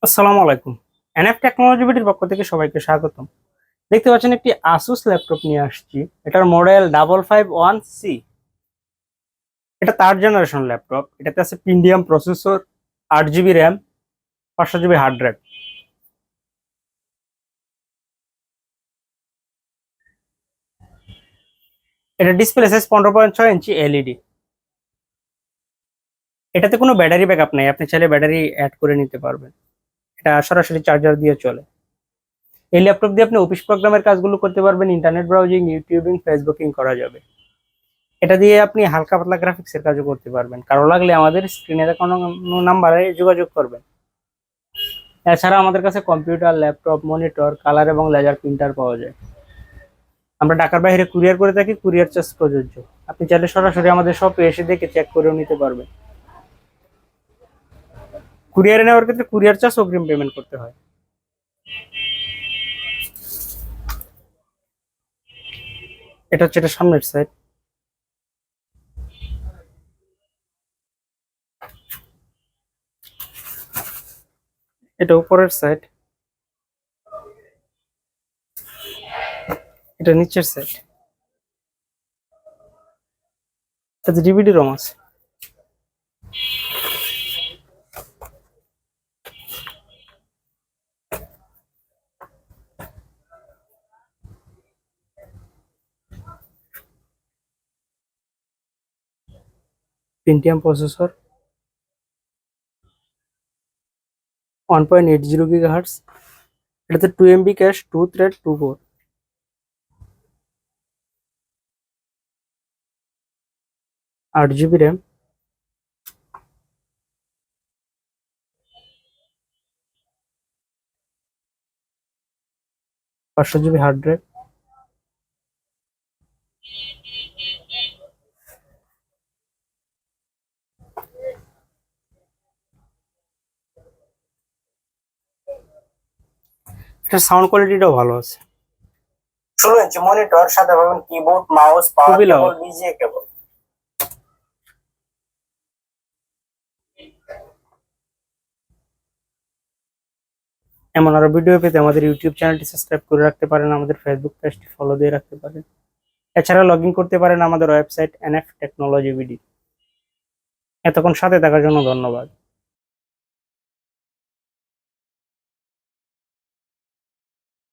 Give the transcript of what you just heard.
আসসালামু আলাইকুম। NF technology বিডির পক্ষ থেকে সবাইকে স্বাগতম। দেখতে পাচ্ছেন একটি আসুস ল্যাপটপ নিয়ে আসছি। এটার মডেল 551C। এটা 3rd জেনারেশন ল্যাপটপ। এটাতে আছে Pentium processor, 8 GB RAM, 500 GB hard drive. এটা ডিসপ্লে সাইজ 15.6 ইঞ্চি এলইডি। এটাতে কোনো ব্যাটারি ব্যাকআপ নেই, আপনি চাইলে ব্যাটারি অ্যাড করে নিতে পারবেন। এটা সরাসরি চার্জার দিয়ে চলে। এই ল্যাপটপ দিয়ে আপনি অফিস প্রোগ্রামের কাজগুলো করতে পারবেন, ইন্টারনেট ব্রাউজিং, ইউটিউবিং, ফেসবুকিং করা যাবে। এটা দিয়ে আপনি হালকা পাতলা গ্রাফিক্সের কাজও করতে পারবেন। কারো লাগলে আমাদের স্ক্রিনে কোনো নাম্বারে যোগাযোগ করবেন। এছাড়া আমাদের কাছে কম্পিউটার, ল্যাপটপ, মনিটর, কালার এবং লেজার প্রিন্টার পাওয়া যায়। আমরা ঢাকার বাইরে কুরিয়ার করে থাকি, কুরিয়ার চার্জ প্রযোজ্য। আপনি চাইলে সরাসরি আমাদের শপে এসে দেখে চেক করেও নিতে পারবেন। কুরিয়ারে নেওয়ার ক্ষেত্রে কুরিয়ার চার্জ অগ্রিম পেমেন্ট করতে হয়। এটা হচ্ছে এটা সামনের সাইড। এটা উপরের সাইড। এটা নিচের সাইড। এটাতে ডিভিডি রম আছে। Pentium processor, 1.80 GHz। এটাতে 2 MB cash, 2 thread, 2 core. 8 GB RAM, 500 GB hard drive. এটার সাউন্ড কোয়ালিটিটাও ভালো আছে। 16 ইঞ্চি মনিটর, সাথে পাবেন কিবোর্ড, মাউস, পাওয়ার খুবই লাউড। কেবল, বিজিএ কেবল। এমন আরো ভিডিও পেতে আমাদের ইউটিউব চ্যানেলটি সাবস্ক্রাইব করে রাখতে পারেন, আমাদের ফেসবুক পেজটি ফলো দিয়ে রাখতে পারেন। এছাড়া লগ ইন করতে পারেন আমাদের ওয়েবসাইট এনএফ টেকনোলজি বিডি। এতক্ষণ সাথে থাকার জন্য ধন্যবাদ।